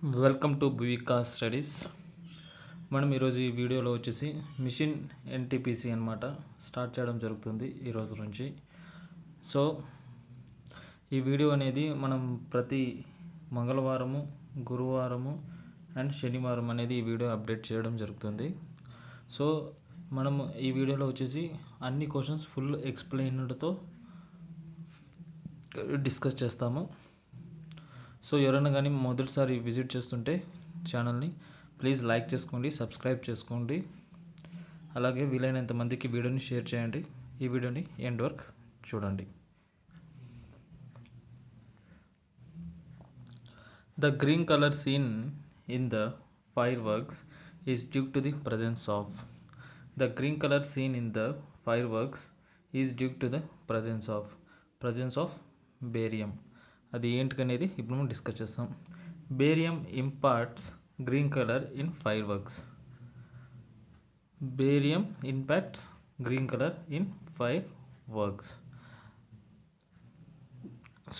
Welcome to భువికా studies. మనం ఈరోజు ఈ వీడియోలో వచ్చేసి మిషన్ ఎన్టీపీసీ అనమాట స్టార్ట్ చేయడం జరుగుతుంది ఈరోజు నుంచి. సో ఈ వీడియో అనేది మనం ప్రతి మంగళవారము, గురువారము అండ్ శనివారం అనేది ఈ వీడియో అప్డేట్ చేయడం జరుగుతుంది. సో మనం ఈ వీడియోలో వచ్చేసి అన్ని క్వశ్చన్స్ ఫుల్ ఎక్స్ప్లెయిన్డ్తో డిస్కస్ చేస్తాము. సో ఎవరైనా కానీ మొదటిసారి విజిట్ చేస్తుంటే ఛానల్ని ప్లీజ్ లైక్ చేసుకోండి, సబ్స్క్రైబ్ చేసుకోండి, అలాగే వీలైనంత మందికి వీడియోని షేర్ చేయండి. ఈ వీడియోని ఎండ్ వర్క్ చూడండి. The green color seen in the fireworks is due to the presence of. The green color seen in the fireworks is due to the presence of barium. అది ఏంటికనేది ఇప్పుడు మనం డిస్కస్ చేస్తాం. Barium imparts green colour in fireworks. Barium impacts green colour in fireworks.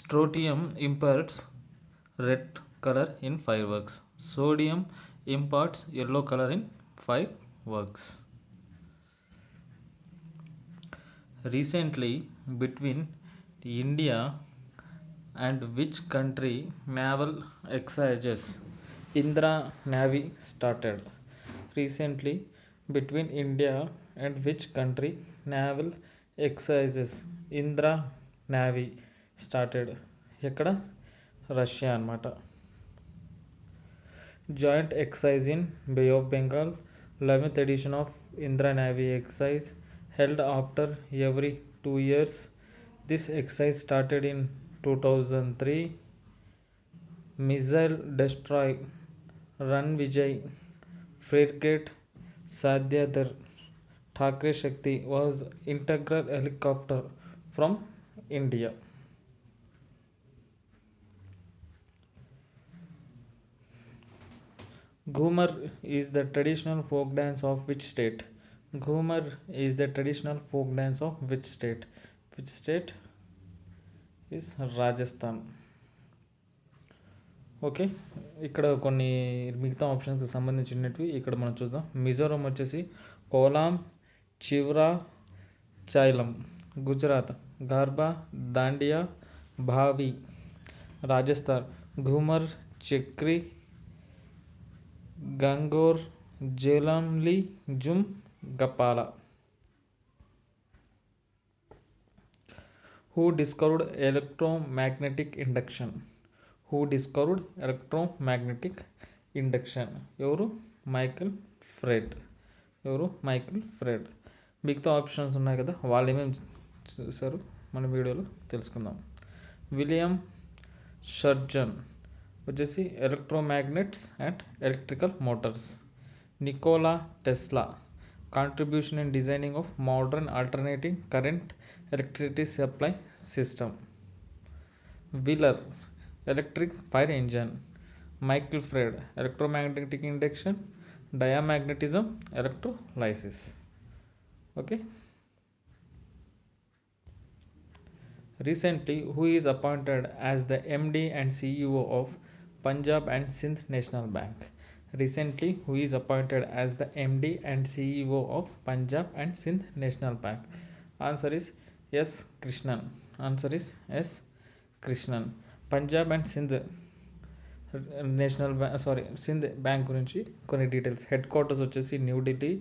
Strontium imparts red color in fireworks. Sodium imparts yellow color in fireworks. Recently, between India and which country naval exercises Indra Navy started? Recently, between India and which country naval exercises Indra Navy started? ఎక్కడ? Russia అన్నమాట. Joint exercise in Bay of Bengal, 11th edition of Indra Navy exercise held after every 2 years. This exercise started in 2003. Missile destroy Ran Vijay frigate Sadyadhar Thakre Shakti was integral helicopter from India. Ghumar is the traditional folk dance of which state? Ghumar is the traditional folk dance of which state? Which state is Rajasthan. Okay, ఇక్కడ కొన్ని మిగతా ఆప్షన్స్కి సంబంధించినవి ఇక్కడ మనం చూద్దాం. మిజోరం వచ్చేసి కోలాం, చివ్రా, చైలం. గుజరాత్ గార్బా, దాండియా, భావి. రాజస్థాన్ ఘూమర్, చక్రి, గంగోర్, జేలంలి, జుమ్, గపాల. Who discovered electromagnetic induction? Who discovered electromagnetic induction? ఎవరు? Michael Faraday. ఎవరు? Michael Faraday. మిగతా ఆప్షన్స్ ఉన్నాయి కదా, వాళ్ళు ఏమేమి చూసారు మన వీడియోలో తెలుసుకుందాం. విలియం షర్జన్ వచ్చేసి electromagnets and electrical motors. Nikola Tesla contribution in designing of modern alternating current electricity supply system. Wheeler electric fire engine. Michael Faraday electromagnetic induction, diamagnetism, electrolysis. Okay, recently who is appointed as the MD and CEO of Punjab and Sindh National Bank? Recently who is appointed as the MD and CEO of Punjab and Sindh National Bank? Answer is S. Krishnan. Answer is S. Krishnan. Punjab and Sindh Sindh bank గురించి కొన్ని details. Head quarters వచ్చేసి New Delhi.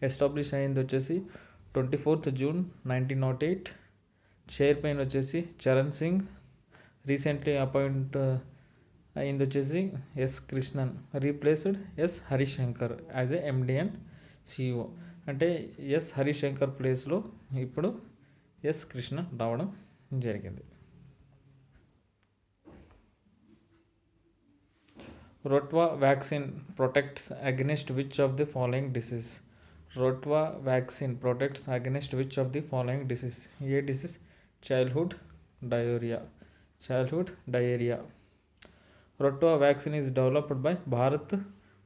Establish అయింది వచ్చేసి 24th June 1908. Chairman వచ్చేసి Charan Singh. Recently appoint అయింది వచ్చేసి S Krishnan. Replaced S Harishankar as a MD and CEO. అంటే S Harishankar ప్లేస్లో ఇప్పుడు ఎస్ కృష్ణన్ రావడం జరిగింది. Rotavac vaccine protects against which of the following disease? Rotavac vaccine protects against which of the following disease? ఏ disease? childhood diarrhea. Rotwa vaccine is developed by Bharat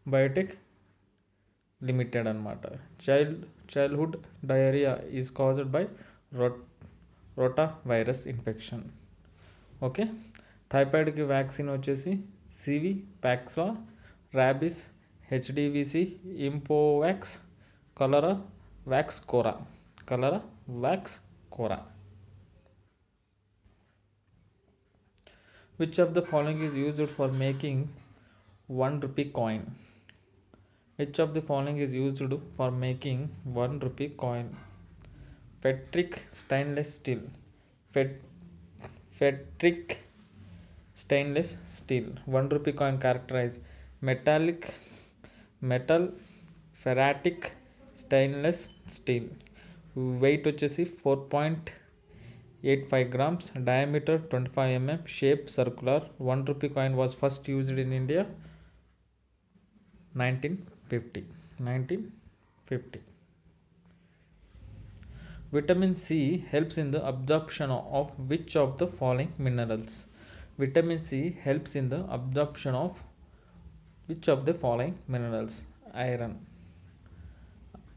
Biotech Limited అన్నమాట. childhood diarrhea is caused by rotavirus infection. Okay, థైపాయిడ్కి vaccine వచ్చేసి CV, Paxva, Rabies, HDVC, Impovax, Cholera, Vaxcora. Cholera, Vaxcora. Which of the following is used for making 1 rupee coin? Which of the following is used for making 1 rupee coin? Fetric stainless steel. Fet- Fetric stainless steel. 1 rupee coin characterized metallic metal ferratic stainless steel. Weight వచ్చేసి 4.85 grams, diameter 25 mm, shape circular. 1 rupee coin was first used in India 1950. 1950. Vitamin C helps in the absorption of which of the following minerals? Vitamin C helps in the absorption of which of the following minerals? Iron.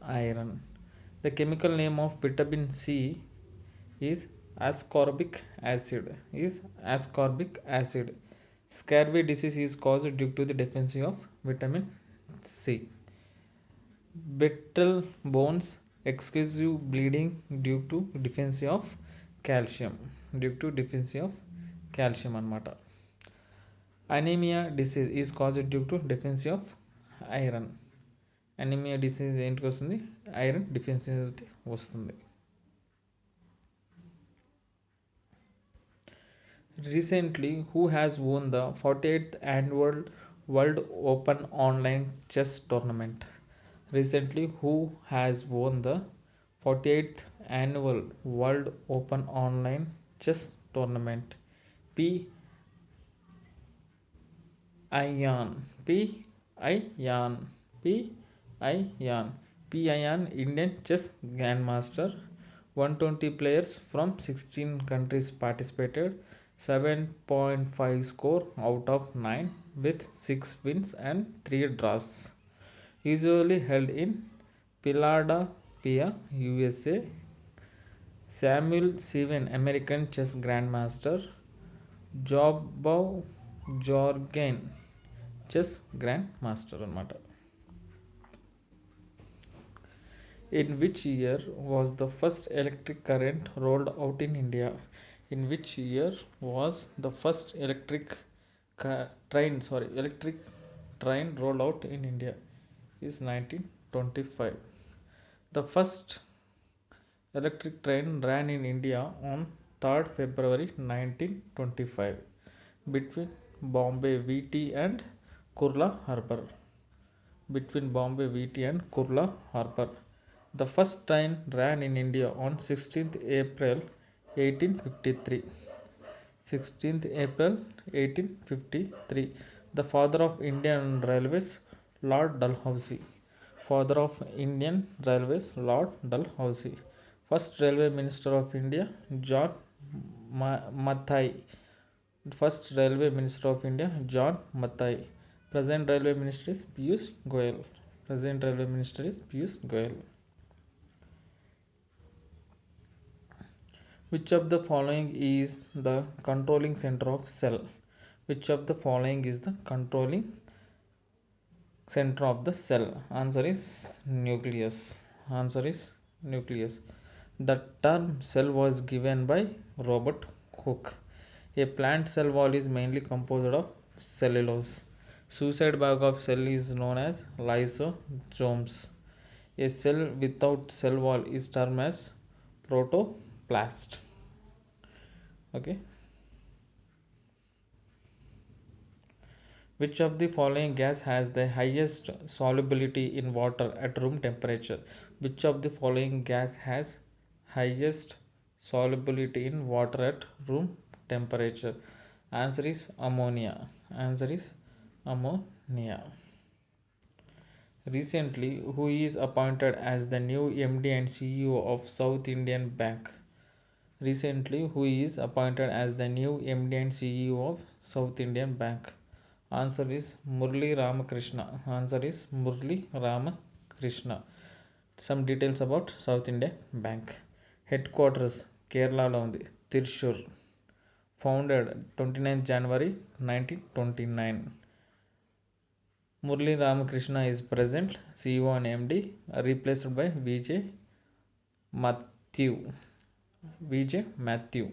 Iron. The chemical name of vitamin C is ascorbic acid. Scurvy disease is caused due to the deficiency of vitamin C. Brittle bones, excessive bleeding due to deficiency of calcium. Anamata. Anemia disease is caused due to deficiency of iron. Anemia disease ఏంటికి వస్తుంది? Iron deficiency వస్తుంది. Recently, who has won the 48th annual World Open Online Chess Tournament? Recently, who has won the 48th annual World Open Online Chess Tournament? P. Ian, Indian chess grandmaster. 120 players from 16 countries participated. 7.5 score out of 9 with 6 wins and 3 draws. Usually held in Philadelphia, USA. Samuel Steven, American chess grandmaster. Jobo Jorgen, chess grandmaster anamata. In which year was the first electric current rolled out in India? In which year was the first electric train rolled out in India? Is 1925. The first electric train ran in India on 3rd February 1925 between Bombay VT and Kurla Harbour. The first train ran in India on 16th April 1853. 16th April 1853. The father of Indian Railways, Lord Dalhousie. First Railway Minister of India, John Mathai. Present Railway Minister is Piyush Goyal. Which of the following is the controlling center of cell? Which of the following is the controlling center of the cell? Answer is nucleus. The term cell was given by Robert Hooke. A plant cell wall is mainly composed of cellulose. Suicide bag of cell is known as lysosomes. A cell without cell wall is termed as protoplast. Okay. Which of the following gas has the highest solubility in water at room temperature? Which of the following gas has highest solubility in water at room temperature? Answer is ammonia. Recently, who is appointed as the new MD and CEO of South Indian Bank? Answer is Murli Ramakrishna. Some details about South Indian Bank. Headquarters Kerala lo undi, Thrissur. Founded 29th January 1929. Murli Ramakrishna is present, CEO and MD, replaced by Matthew. VJ Matthew.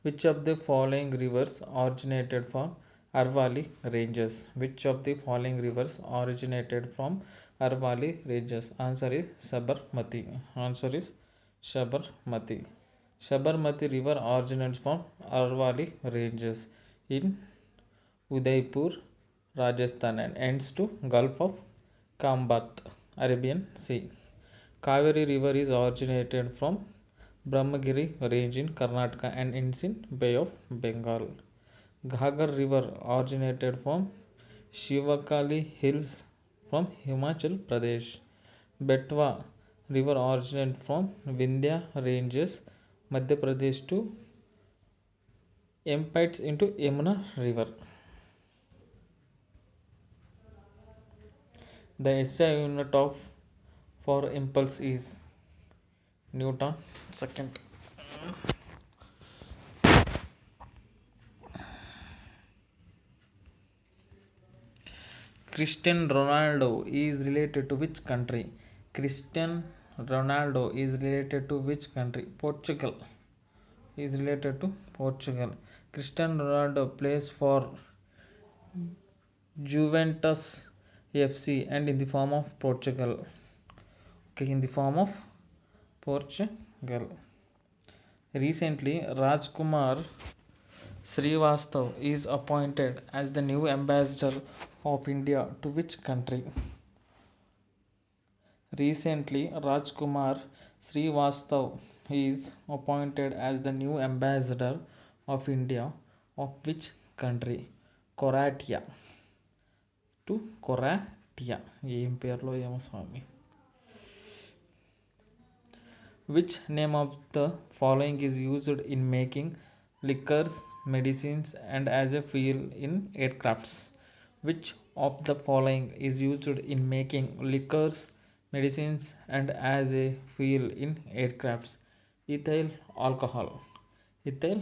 Which of the following rivers originated from Arvali Ranges? Which of the following rivers originated from Arvali Ranges? Answer is Sabarmati. Answer is Sabarmati. Sabarmati river originates from Arvali Ranges in Udaipur, Rajasthan and ends to Gulf of Kambat, Arabian Sea. Kaveri river is originated from Brahmagiri range in Karnataka and ends in Bay of Bengal. Ghagar river originated from Shivakali hills from Himachal Pradesh. Betwa river originated from Vindhya ranges, Madhya Pradesh to empties into Yamuna river. The SI unit of for impulse is Newton second. Cristiano Ronaldo is related to which country? Cristiano Ronaldo is related to which country? Portugal. He is related to Portugal. Cristiano Ronaldo plays for Juventus FC and in the form of Portugal. Okay, in the form of Portugal. Recently, Rajkumar Srivastav is appointed as the new ambassador of India to which country? Recently, Rajkumar Srivastav is appointed as the new ambassador of India of which country? Croatia. To Croatia. ఏం పేర్లో ఏమో స్వామి. Which name of the following is used in making liquors, medicines and as a fuel in aircrafts? Which of the following is used in making liquors, medicines and as a fuel in aircrafts? Ethyl alcohol. Ethyl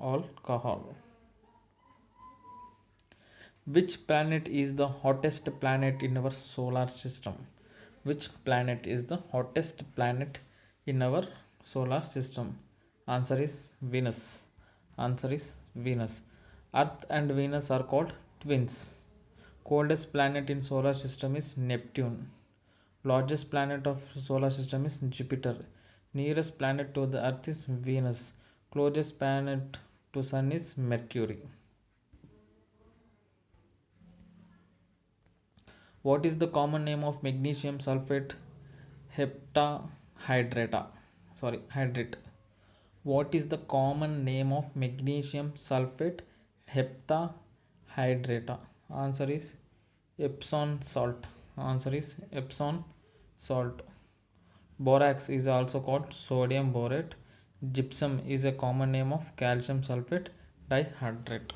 alcohol. Which planet is the hottest planet in our solar system? Which planet is the hottest planet in our solar system? Answer is Venus. Answer is Venus. Earth and Venus are called twins. Coldest planet in solar system is Neptune. Largest planet of solar system is Jupiter. Nearest planet to the Earth is Venus. Closest planet to Sun is Mercury. What is the common name of magnesium sulfate heptahydrate? Hydrate. What is the common name of magnesium sulfate heptahydrate? Answer is Epsom salt. Answer is Epsom salt. Borax is also called sodium borate. Gypsum is a common name of calcium sulfate dihydrate.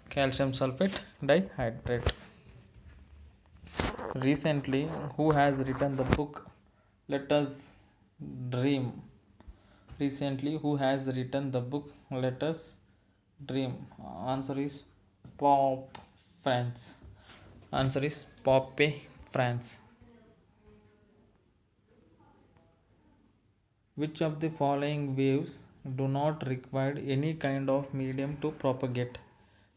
Calcium sulfate dihydrate. Recently, who has written the book Let Us Dream? Recently, who has written the book Let Us Dream? Answer is Pope France. Answer is Pope France. Which of the following waves do not require any kind of medium to propagate?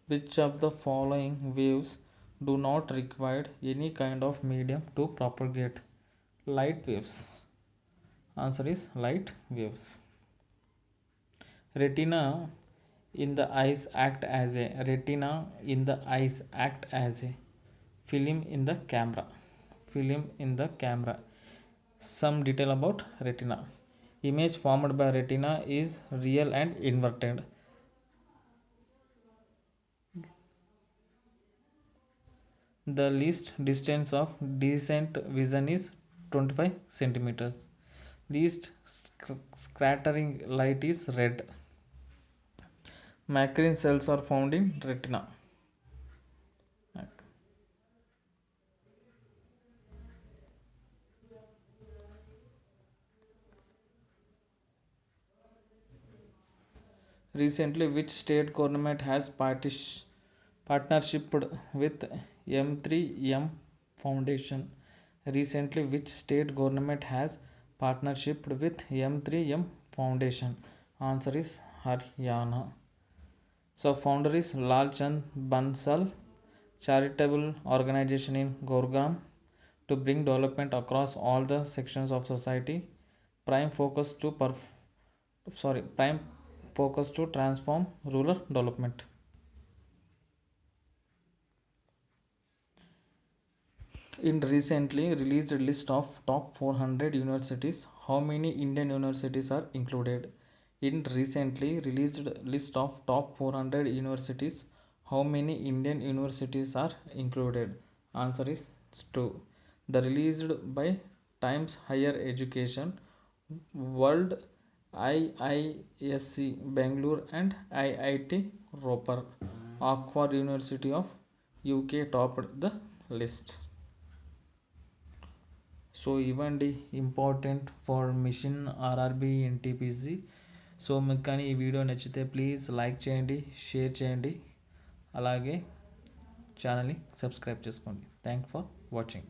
Which of the following waves do not require any kind of medium to propagate? Light waves. Answer is light waves. Retina in the eyes act as a film in the camera. Film in the camera. Some detail about retina. Image formed by retina is real and inverted. The least distance of decent vision is 25 centimeters. Least scattering light is red. Macrine cells are found in retina. Recently, which state government has partnership with M3M Foundation. Recently, which state government has partnership with M3M Foundation? Answer is Haryana. So founder is Lal Chand Bansal, charitable organization in Gurgaon to bring development across all the sections of society. Prime focus to prime focus to transform rural development. In recently released list of top 400 universities, how many Indian universities are included? In recently released list of top 400 universities, how many Indian universities are included? Answer is 2. The released by Times Higher Education, World IISc Bangalore and IIT Roper. Oxford University of UK topped the list. So ఇవ్వండి important for mission RRB NTPC. So మీకు కానీ ఈ video నచ్చితే please like చేయండి, share చేయండి, అలాగే ఛానల్ని subscribe చేసుకోండి. Thank for watching.